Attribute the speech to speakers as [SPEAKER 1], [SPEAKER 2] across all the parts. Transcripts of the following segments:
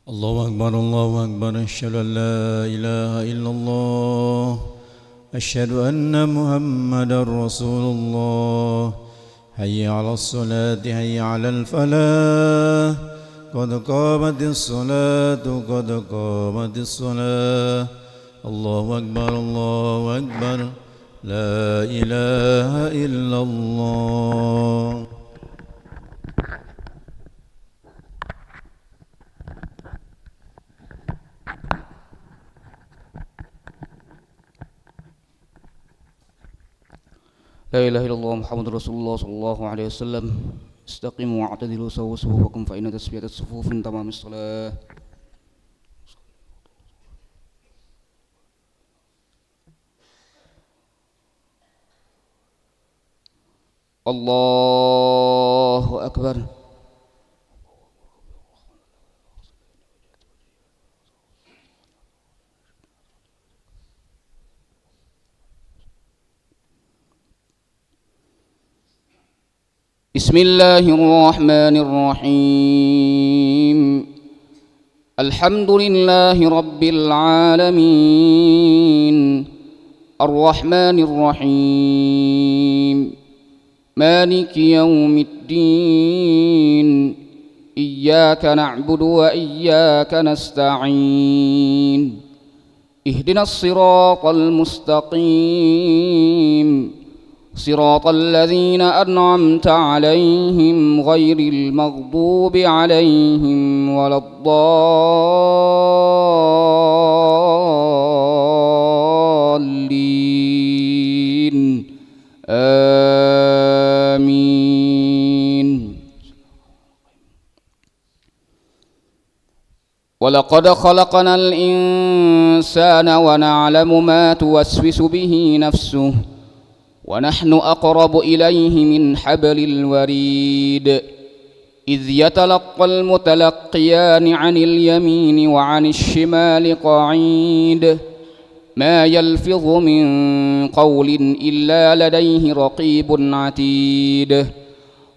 [SPEAKER 1] الله أكبر أشهد أن لا إله إلا الله أشهد أن محمدا رسول الله حي على الصلاة حي على الفلاح قد قامت الصلاة قد قامت الصلاة الله أكبر لا إله إلا الله.
[SPEAKER 2] لا إله إلا الله محمد رسول الله صلى الله عليه وسلم. استقيموا واعتدلوا سووا صفوفكم فإن تسوية الصفوف من تمام الصلاة. الله أكبر. بسم الله الرحمن الرحيم. الحمد لله رب العالمين الرحمن الرحيم مالك يوم الدين إياك نعبد وإياك نستعين اهدنا الصراط المستقيم صراط الذين أنعمت عليهم غير المغضوب عليهم ولا الضالين آمين. ولقد خلقنا الإنسان ونعلم ما توسوس به نفسه ونحن أقرب إليه من حبل الوريد إذ يتلقى المتلقيان عن اليمين وعن الشمال قعيد ما يلفظ من قول إلا لديه رقيب عتيد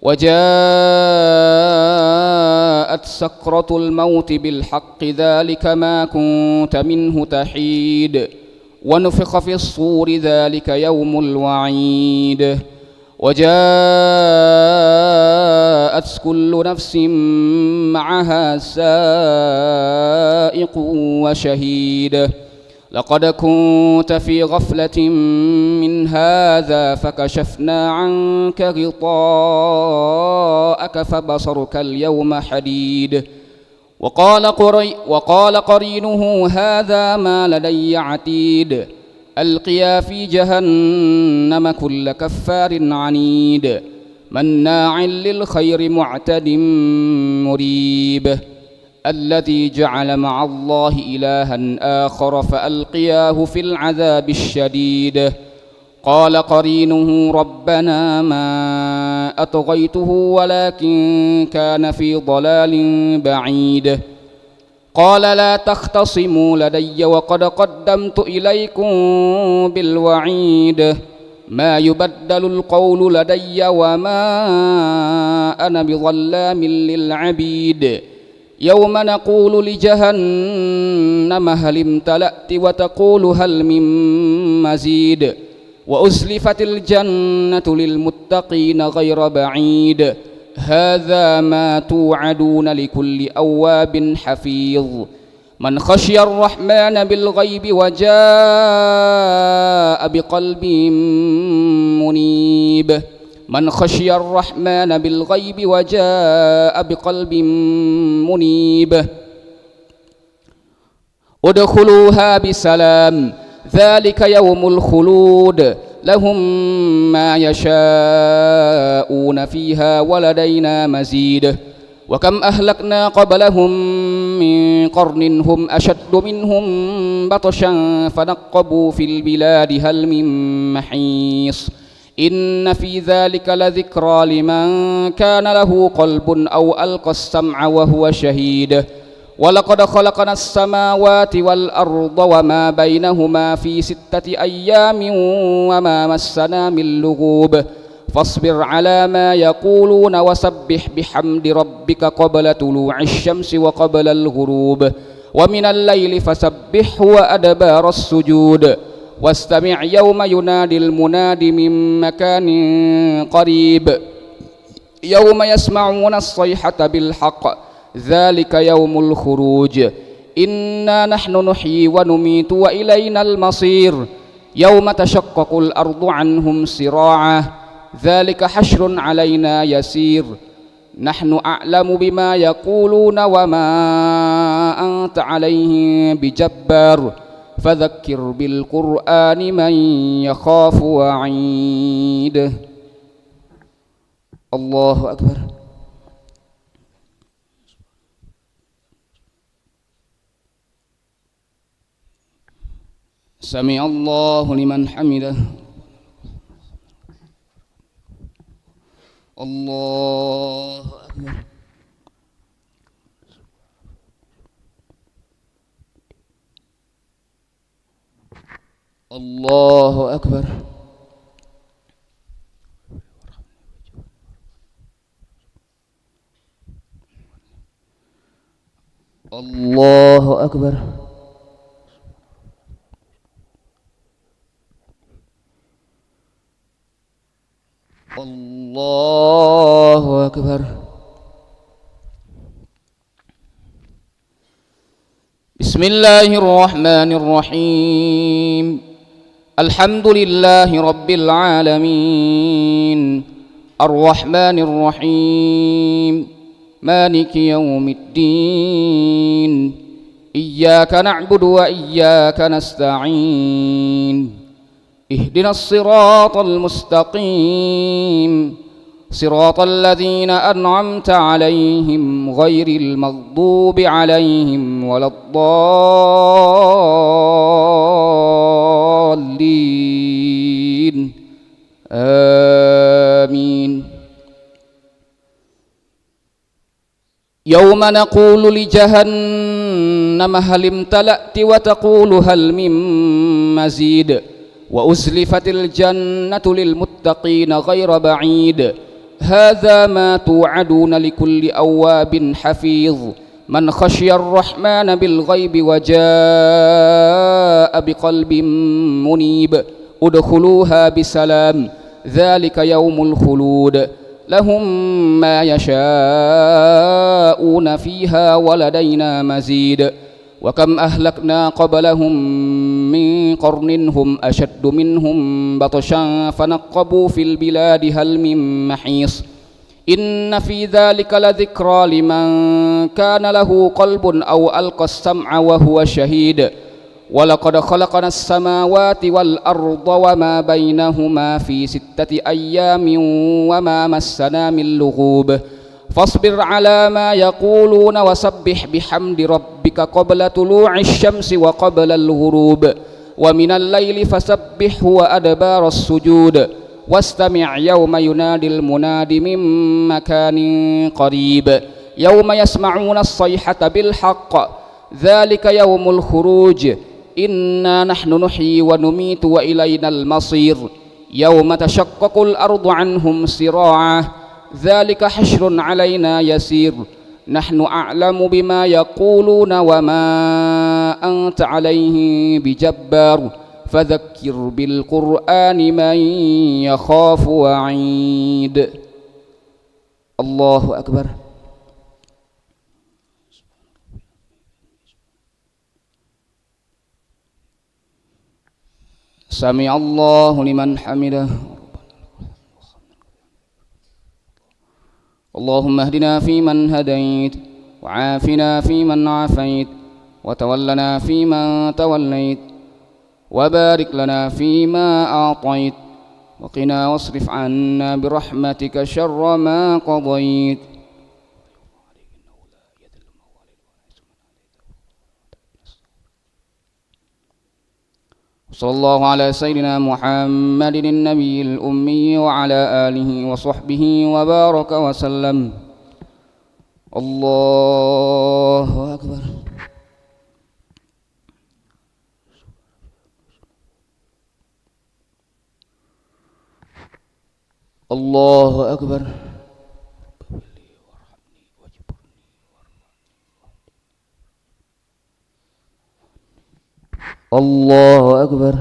[SPEAKER 2] وجاءت سكرة الموت بالحق ذلك ما كنت منه تحيد ونفخ في الصور ذلك يوم الوعيد وجاءت كل نفس معها سائق وشهيد لقد كنت في غفلة من هذا فكشفنا عنك غطاءك فبصرك اليوم حديد وقال قرينه هذا ما لدي عتيد ألقيا في جهنم كل كفار عنيد مناع للخير معتد مريب الذي جعل مع الله إلها آخر فألقياه في العذاب الشديد قال قرينه ربنا ما أطغيته ولكن كان في ضلال بعيد قال لا تختصموا لدي وقد قدمت إليكم بالوعيد ما يبدل القول لدي وما أنا بظلام للعبيد يوم نقول لجهنم هل امتلأت وتقول هل من مزيد وأزلفت الجنة للمتقين غير بعيد هذا ما توعدون لكل أواب حفيظ من خشي الرحمن بالغيب وجاء بقلب منيب من خشي الرحمن بالغيب وجاء بقلب منيب ادخلوها بسلام ذلك يوم الخلود لهم ما يشاءون فيها ولدينا مزيد وكم أهلكنا قبلهم من قرن هم أشد منهم بطشا فنقبوا في البلاد هل من محيص إن في ذلك لذكرى لمن كان له قلب أو ألقى السمع وهو شهيد ولقد خلقنا السماوات والأرض وما بينهما في 6 أيام وما مسنا من لغوب فاصبر على ما يقولون وسبح بحمد ربك قبل طلوع الشمس وقبل الغروب ومن الليل فسبحه وأدبار السجود واستمع يوم ينادي المناد من مكان قريب يوم يسمعون الصيحة بالحق ذلك يوم الخروج إنا نحن نحيي ونميت وإلينا المصير يوم تشقق الأرض عنهم سراعا ذلك حشر علينا يسير نحن أعلم بما يقولون وما أنت عليهم بجبار فذكر بالقرآن من يخاف وعيد. الله أكبر. سمع الله لمن حمده. الله أكبر. الله أكبر. الله أكبر. الله أكبر. بسم الله الرحمن الرحيم الحمد لله رب العالمين الرحمن الرحيم مالك يوم الدين إياك نعبد وإياك نستعين اهدنا الصراط المستقيم صراط الذين أنعمت عليهم غير المغضوب عليهم ولا الضالين آمين. يوم نقول لجهنم هل امتلأت وتقول هل من مزيد وأزلفت الجنة للمتقين غير بعيد هذا ما توعدون لكل أواب حفيظ من خشي الرحمن بالغيب وجاء بقلب منيب ادخلوها بسلام ذلك يوم الخلود لهم ما يشاءون فيها ولدينا مزيد وكم أهلكنا قبلهم من قرن هم أشد منهم بطشا فنقبوا في البلاد هل من محيص إن في ذلك لذكرى لمن كان له قلب أو ألقى السمع وهو شهيد ولقد خلقنا السماوات والأرض وما بينهما في 6 أيام وما مسنا من لغوب فاصبر على ما يقولون وسبح بحمد ربك قبل طلوع الشمس وقبل الغروب ومن الليل فسبحه وأدبار السجود واستمع يوم ينادي المناد من مكان قريب يوم يسمعون الصيحة بالحق ذلك يوم الخروج إنا نحن نحيي ونميت وإلينا المصير يوم تشقق الأرض عنهم سراعا ذلك حشر علينا يسير نحن أعلم بما يقولون وما أنت عليه بجبار فذكر بالقرآن من يخاف وعيد. الله أكبر. سمع الله لمن حمده. اللهم اهدنا فيمن هديت وعافنا فيمن عافيت وتولنا فيمن توليت وبارك لنا فيما أعطيت وقنا واصرف عنا برحمتك شر ما قضيت صلى الله على سيدنا محمد النبي الأمي وعلى آله وصحبه وبارك وسلم. الله أكبر. Allahu Akbar. Allahu Akbar.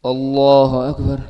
[SPEAKER 2] Allahu Akbar.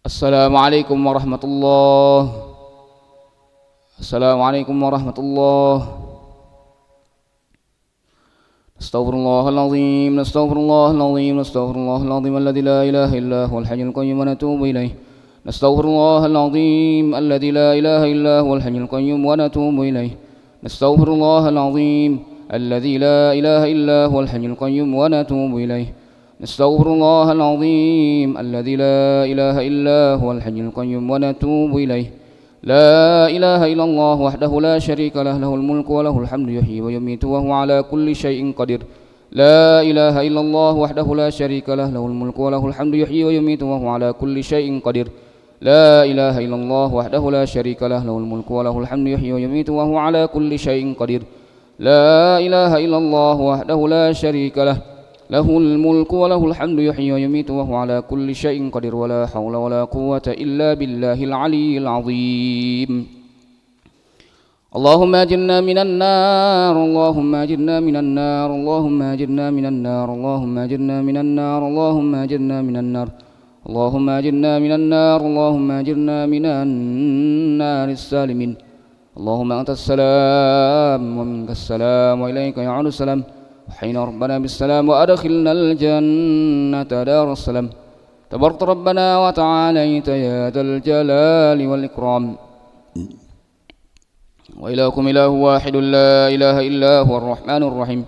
[SPEAKER 2] Assalamualaikum warahmatullahi. Assalamualaikum warahmatullahi. Astaghfirullahaladzim, astaghfirullahaladzim, astaghfirullahaladzim alladzi la ilaha illa huwal hayyul qayyum wa natubu ilaih. Astaghfirullahaladzim alladzi la ilaha illa huwal hayyul qayyum wa natubu ilaih. Astaghfirullahaladzim alladzi la ilaha illa huwal hayyul qayyum wa natubu ilaih. نستغفر الله العظيم الذي لا إله إلا هو الحي القيوم ونتوب إليه. لا إله إلا الله وحده لا شريك له له الملك وله الحمد يحيي ويميت وهو على كل شيء قدير. لا إله إلا الله وحده لا شريك له له الملك وله الحمد يحيي ويميت وهو على كل شيء قدير. لا إله إلا الله وحده لا شريك له له الملك وله الحمد يحيي ويميت وهو على كل شيء قدير. لا إله إلا الله وحده لا شريك له له الملك وله الحمد يحيي ويميت وهو على كل شيء قدير. ولا حول ولا قوة إلا بالله العلي العظيم. اللهم أجرنا من النار، اللهم أجرنا من النار، اللهم أجرنا من النار، اللهم أجرنا من النار، اللهم أجرنا من النار، اللهم أجرنا من النار، اللهم أجرنا من النار السالمين. اللهم أنت السلام ومنك السلام وإليك يعود السلام. حين ربنا بالسلام وأدخلنا الجنة دار السلام. تبارك ربنا وتعاليت يا ذا الجلال والإكرام. وإلهكم إله واحد لا إله إلا هو الرحمن الرحيم.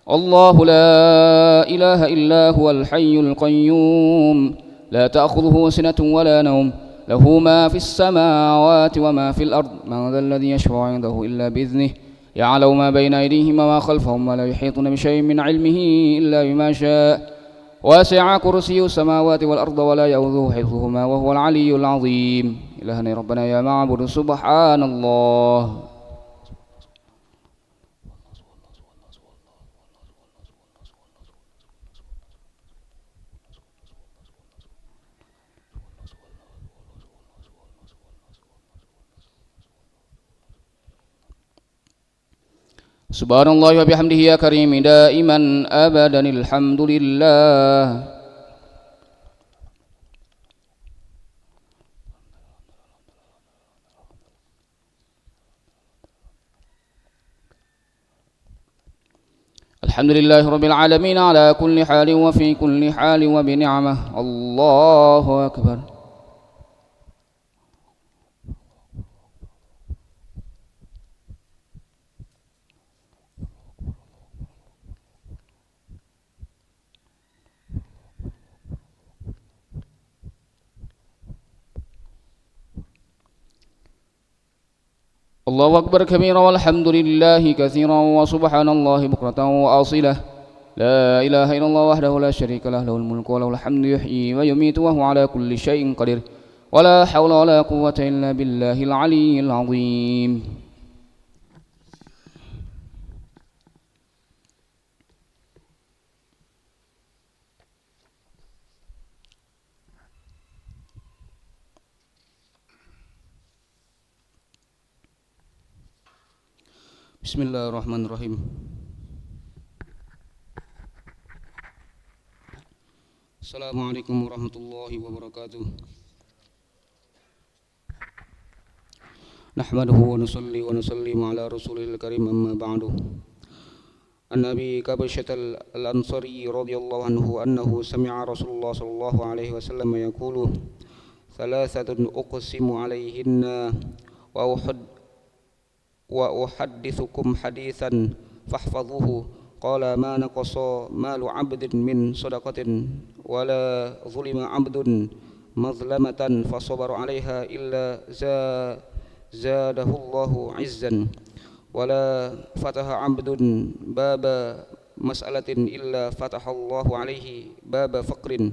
[SPEAKER 2] الله لا إله إلا هو الحي القيوم لا تأخذه سنة ولا نوم له ما في السماوات وما في الأرض. من ذا الذي يشفع عنده إلا بإذنه يعلم ما بين أيديهم وما خلفهم ولا يحيطون بشيء من علمه إلا بما شاء. واسع كرسيه السماوات والأرض ولا يؤوده حفظهما وهو العلي العظيم. إلهنا ربنا يا معبود سبحان الله. سبحان الله وبحمده يا كريم دائما أبدا الحمد لله. الحمد لله رب العالمين على كل حال وفي كل حال وبنعمة. الله أكبر. الله أكبر كبيرا والحمد لله كثيرا وسبحان الله بكرة وأصيلا. لا إله إلا الله وحده لا شريك له له الملك وله الحمد يحيي ويميت وهو على كل شيء قدير. ولا حول ولا قوة إلا بالله العلي العظيم. Bismillahirrahmanirrahim. Assalamualaikum warahmatullahi wabarakatuh. Nahmaduhu wa nusalli wa nusallimu ala rasulil karim amma ba'du. An-Nabi Kabshat al-Ansari radhiyallahu anhu annahu sami'a Rasulullah sallallahu alaihi wasallam yaqulu ثلاثة أقسم عليهن وأحدثكم حديثا فاحفظوه قال ما نقص مال عبد من صدقة ولا ظلم عبد مظلمة فصبر عليها إلا زاده الله عزا ولا فتح عبد باب مسألة إلا فتح الله عليه باب فقر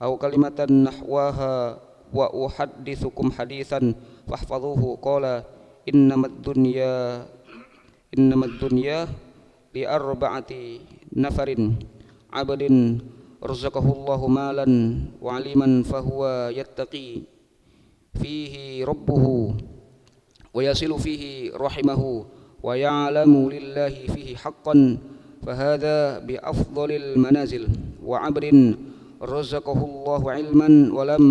[SPEAKER 2] أو كلمة نحواها وأحدثكم حديثا فاحفظوه قال إنما الدنيا لأربعة نفر عبد رزقه الله مالا وعلما فهو يتقي فيه ربه ويصل فيه رحمه ويعلم لله فيه حقا فهذا بأفضل المنازل وعبد رزقه الله علما ولم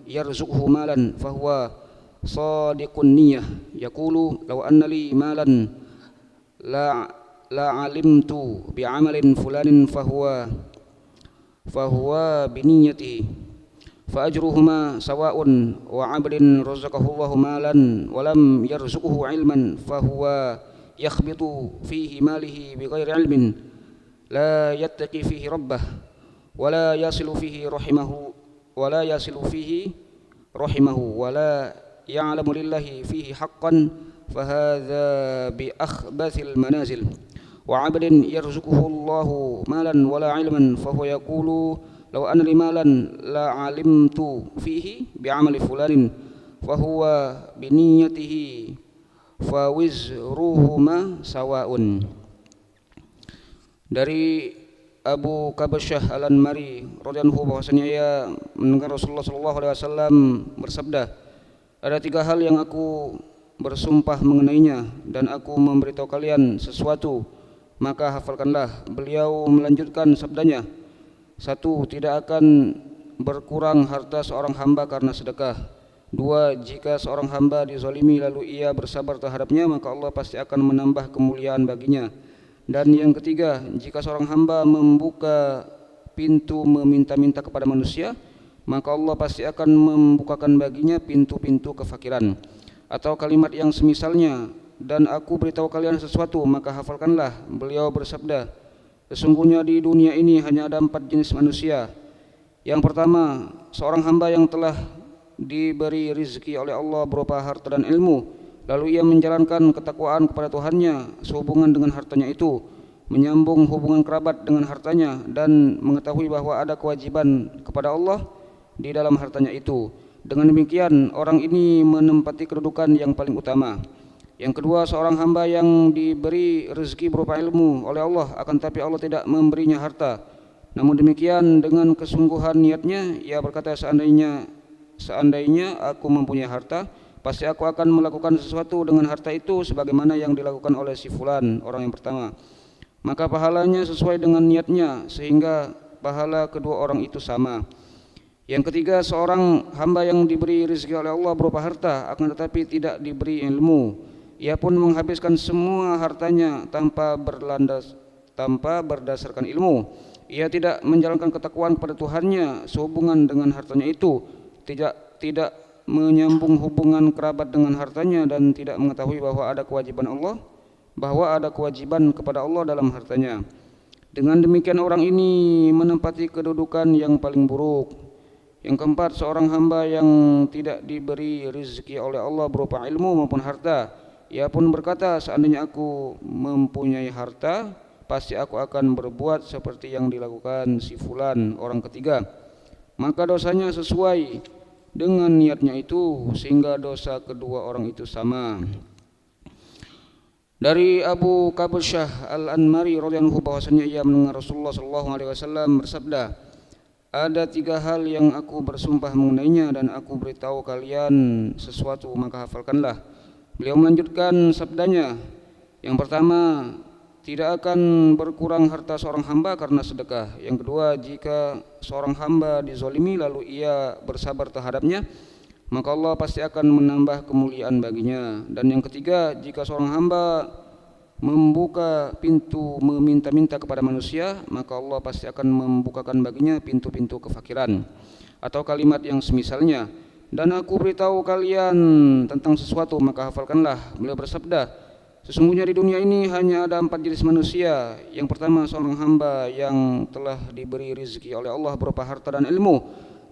[SPEAKER 2] يرزقه مالا فهو صادق النية يقول لو أن لي مالا لا علمت بعمل فلان فهو بنيته فأجرهما سواء وعبد رزقه الله مالا ولم يرزقه علما فهو يخبط فيه ماله بغير علم لا يتقي فيه ربه ولا يصل فيه رحمه ولا يعلم لله فيه حقا فهذا بأخبث المنازل وعبد يرزقه الله مالا ولا علما فهو يقول لو أن لي مالا لا علمت فيه بعمل فلان فهو بنيته فوزرهما سواء. Dari Abu Kabasyah Al-Anmari radhiyallahu bahwasanya ia mendengar Rasulullah sallallahu alaihi wasallam bersabda, ada 3 hal yang aku bersumpah mengenainya dan aku memberitahu kalian sesuatu maka hafalkanlah. Beliau melanjutkan sabdanya, 1. Tidak akan berkurang harta seorang hamba karena sedekah. 2. Jika seorang hamba dizalimi lalu ia bersabar terhadapnya maka Allah pasti akan menambah kemuliaan baginya. Dan yang ketiga, jika seorang hamba membuka pintu meminta-minta kepada manusia maka Allah pasti akan membukakan baginya pintu-pintu kefakiran. Atau kalimat yang semisalnya, dan aku beritahu kalian sesuatu maka hafalkanlah. Beliau bersabda, sesungguhnya di dunia ini hanya ada 4 jenis manusia. Yang pertama, seorang hamba yang telah diberi rizki oleh Allah berupa harta dan ilmu, lalu ia menjalankan ketakwaan kepada Tuhannya sehubungan dengan hartanya itu, menyambung hubungan kerabat dengan hartanya dan mengetahui bahwa ada kewajiban kepada Allah di dalam hartanya itu. Dengan demikian orang ini menempati kedudukan yang paling utama. Yang kedua, seorang hamba yang diberi rezeki berupa ilmu oleh Allah akan tapi Allah tidak memberinya harta. Namun demikian dengan kesungguhan niatnya ia berkata, seandainya aku mempunyai harta, pasti aku akan melakukan sesuatu dengan harta itu sebagaimana yang dilakukan oleh si fulan, orang yang pertama. Maka pahalanya sesuai dengan niatnya sehingga pahala kedua orang itu sama. Yang ketiga, seorang hamba yang diberi rezeki oleh Allah berupa harta akan tetapi tidak diberi ilmu. Ia pun menghabiskan semua hartanya tanpa berdasarkan ilmu. Ia tidak menjalankan ketakwaan kepada Tuhannya sehubungan dengan hartanya itu, tidak menyambung hubungan kerabat dengan hartanya dan tidak mengetahui bahwa ada kewajiban kepada Allah dalam hartanya. Dengan demikian orang ini menempati kedudukan yang paling buruk. Yang keempat, seorang hamba yang tidak diberi rezeki oleh Allah berupa ilmu maupun harta, ia pun berkata, seandainya aku mempunyai harta, pasti aku akan berbuat seperti yang dilakukan si fulan, orang ketiga. Maka dosanya sesuai dengan niatnya itu sehingga dosa kedua orang itu sama. Dari Abu Kabasyah Al-Anmari radhiyallahu bahwasanya ia mendengar Rasulullah sallallahu alaihi wasallam bersabda, ada 3 hal yang aku bersumpah mengenainya dan aku beritahu kalian sesuatu maka hafalkanlah. Beliau melanjutkan sabdanya, yang pertama, tidak akan berkurang harta seorang hamba karena sedekah. Yang kedua, jika seorang hamba dizalimi lalu ia bersabar terhadapnya maka Allah pasti akan menambah kemuliaan baginya. Dan yang ketiga, jika seorang hamba membuka pintu meminta-minta kepada manusia maka Allah pasti akan membukakan baginya pintu-pintu kefakiran. Atau kalimat yang semisalnya, Dan aku beritahu kalian tentang sesuatu, maka hafalkanlah. Beliau bersabda, sesungguhnya di dunia ini hanya ada 4 jenis manusia. Yang pertama, seorang hamba yang telah diberi rezeki oleh Allah berupa harta dan ilmu,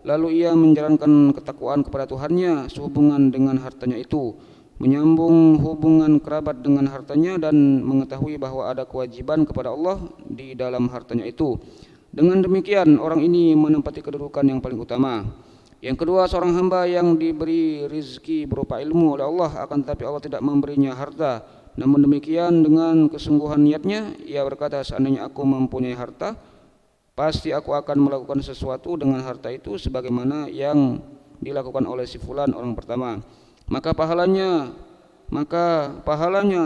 [SPEAKER 2] lalu ia menjalankan ketakwaan kepada Tuhannya sehubungan dengan hartanya itu, menyambung hubungan kerabat dengan hartanya, dan mengetahui bahwa ada kewajiban kepada Allah di dalam hartanya itu. Dengan demikian orang ini menempati kedudukan yang paling utama. Yang kedua, seorang hamba yang diberi rezeki berupa ilmu oleh Allah, akan tetapi Allah tidak memberinya harta. Namun demikian dengan kesungguhan niatnya, ia berkata, seandainya aku mempunyai harta, pasti aku akan melakukan sesuatu dengan harta itu sebagaimana yang dilakukan oleh si fulan orang pertama. Maka pahalanya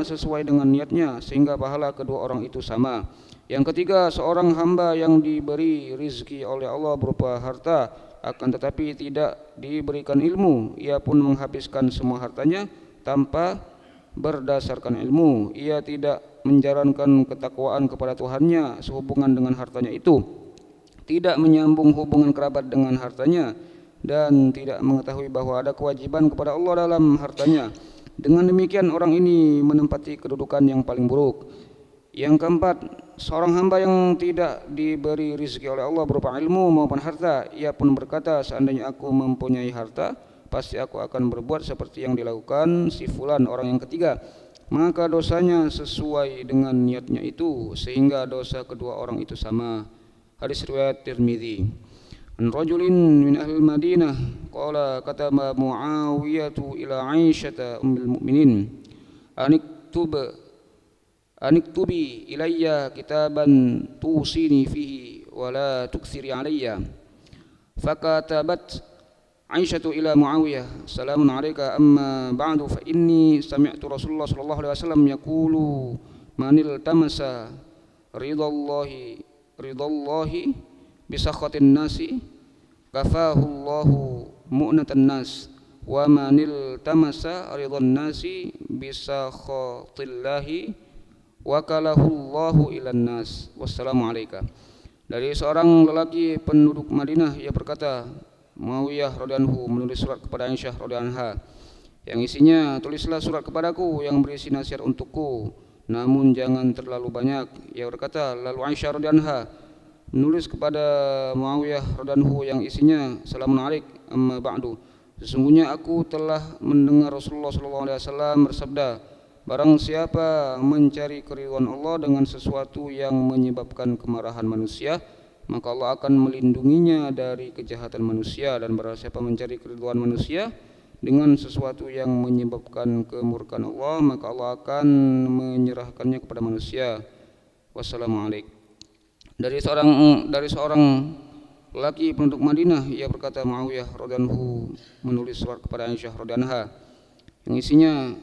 [SPEAKER 2] sesuai dengan niatnya, sehingga pahala kedua orang itu sama. Yang ketiga, seorang hamba yang diberi rezeki oleh Allah berupa harta, akan tetapi tidak diberikan ilmu, ia pun menghabiskan semua hartanya tanpa berdasarkan ilmu. Ia tidak menjalankan ketakwaan kepada Tuhannya sehubungan dengan hartanya itu, tidak menyambung hubungan kerabat dengan hartanya, dan tidak mengetahui bahwa ada kewajiban kepada Allah dalam hartanya. Dengan demikian orang ini menempati kedudukan yang paling buruk. Yang keempat, seorang hamba yang tidak diberi rezeki oleh Allah berupa ilmu maupun harta, ia pun berkata, seandainya aku mempunyai harta, pasti aku akan berbuat seperti yang dilakukan si fulan orang yang ketiga. Maka dosanya sesuai dengan niatnya itu, sehingga dosa kedua orang itu sama. Hadis riwayat Tirmidzi. An rajulin min ahli Madinah qala katama Muawiyah ila Aisyah ummul mukminin aniktubi ilayya kitaban tusini fihi wa la tukthiri alayya. Fakatabat Aisyatu ila Muawiyah, salamun alayka amma ba'du, fa inni sami'tu Rasulullah sallallahu alaihi wasallam yaqulu manil tamasa ridallahi bisakhatin nasi kafahu Allahu mu'natan nas, wa manil tamasa ridan nasi bisakhatillahi wakalahu Allahu ilan nas. Wassalamu alayka. Dari seorang lelaki penduduk Madinah, ia berkata, Muawiyah radhiyallahu menulis surat kepada Aisyah radhiyallahu anha yang isinya, tulislah surat kepadaku yang berisi nasihat untukku, namun jangan terlalu banyak. Ia berkata, lalu Aisyah radhiyallahu anha menulis kepada Muawiyah radhiyallahu yang isinya, salamun alaik amma ba'du, sesungguhnya aku telah mendengar Rasulullah sallallahu alaihi wasallam bersabda, barang siapa mencari keridhaan Allah dengan sesuatu yang menyebabkan kemarahan manusia, maka Allah akan melindunginya dari kejahatan manusia, dan barang siapa mencari keridhaan manusia dengan sesuatu yang menyebabkan kemurkaan Allah, maka Allah akan menyerahkannya kepada manusia. Wassalamualaikum. Dari seorang lelaki penduduk Madinah, ia berkata, Muawiyah radhiyallahu menulis surat kepada Aisyah radhiyallahu anha yang isinya,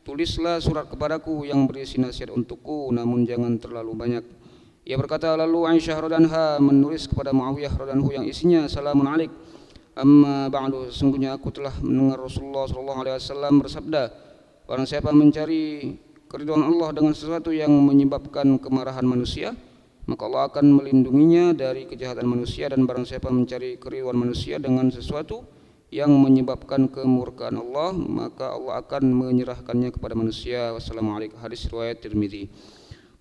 [SPEAKER 2] tulislah surat kepadaku yang berisi nasihat untukku, namun jangan terlalu banyak. Ia berkata, lalu Aisyah radhiyallahu anha menulis kepada Muawiyah radhiyallahu yang isinya, salamun alaik amma ba'du, sesungguhnya aku telah mendengar Rasulullah sallallahu alaihi wasallam bersabda, barang siapa mencari keridhaan Allah dengan sesuatu yang menyebabkan kemarahan manusia, maka Allah akan melindunginya dari kejahatan manusia, dan barang siapa mencari keridhaan manusia dengan sesuatu yang menyebabkan kemurkaan Allah, maka Allah akan menyerahkannya kepada manusia. Wassalamualaikum. Hadis riwayat Tirmidzi.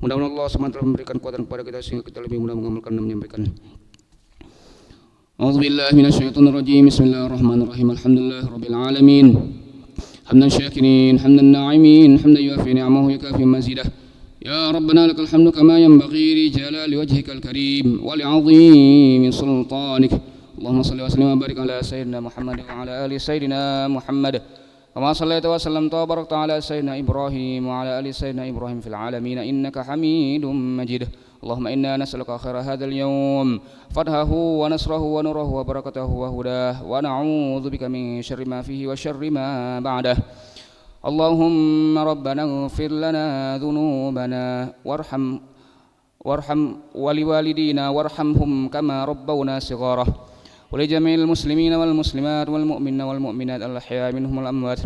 [SPEAKER 2] Mudah-mudahan Allah SWT memberikan kekuatan kepada kita sehingga kita lebih mudah mengamalkan dan menyampaikan. A'udzubillahi minasyaitonir rajim. Bismillahirrahmanirrahim. Alhamdulillahirabbil alamin. Hamdan syakirin, hamdan na'imin, hamdan yuafi ni'amahu yukafi mazidah. Ya Rabbana lakal hamdu kama yanbaghi li jalali wajhikal karim wa li 'azimi sultanik. Allahumma shalli wa sallim wa barik ala sayyidina Muhammad wa ala ali sayyidina Muhammad. Kama sallaita wa sallamta wa barakta ala sayyidina Ibrahim wa ala ali sayyidina Ibrahim fil alamin innaka Hamidum Majid. Allahumma inna nas'aluka khaira hadzal yawm fadhahu wa nasrahu wa nurahu wa barakatahu wa hudah, wa na'udzubika min syarri ma fihi wa syarri ma ba'dah. Allahumma rabbana ighfir lana dhunubana warham wali walidina warhamhum kama rabbawna shighara. ولجميع المسلمين والمسلمات والمؤمنين والمؤمنات الأحياء منهم والأموات.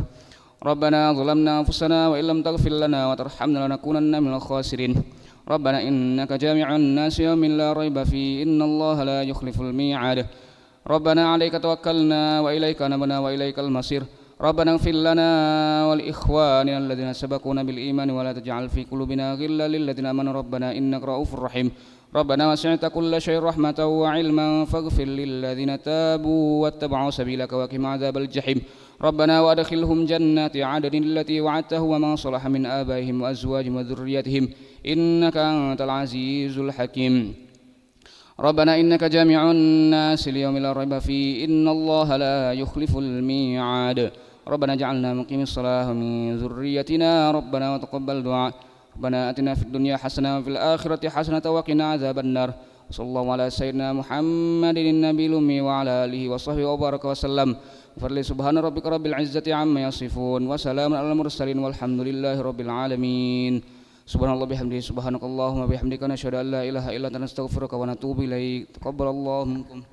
[SPEAKER 2] ربنا ظلمنا أنفسنا وإن لم تغفر لنا وترحمنا لنكونن من الخاسرين. ربنا إنك جامع الناس يوم لا ريب فيه إن الله لا يخلف الميعاد. ربنا عليك توكلنا وإليك نبنا وإليك المصير ربنا اغفر لنا ولإخواننا الذين سبقونا بالإيمان ولا تجعل في قلوبنا غلا للذين آمنوا ربنا إنك رؤوف رحيم ربنا وسعت كل شيء رحمة وعلما فاغفر للذين تابوا واتبعوا سبيلك وقهم عذاب الجحيم ربنا وأدخلهم جنات عدن التي وعدته ومن صلح من آبائهم وأزواجهم وذريتهم إنك أنت العزيز الحكيم ربنا إنك جامع الناس ليوم لا ريب فيه إن الله لا يخلف الميعاد ربنا اجعلنا مقيم الصلاة ومن ذريتنا ربنا وتقبل دعاء ربنا آتنا في الدنيا حسنة وفي الآخرة حسنة وقنا عذاب النار وصلى الله على سيدنا محمد النبي الأمي وعلى آله وصحبه وبارك وسلم فضل سبحان ربك رب العزة عما يصفون وسلام على المرسلين والحمد لله رب العالمين Subhanallah bihamdihi subhanakallahumma bihamdika nasyhadu an la ilaha illa anta nastaghfiruka wa natubu ilaik. Taqabbalallahu minkum.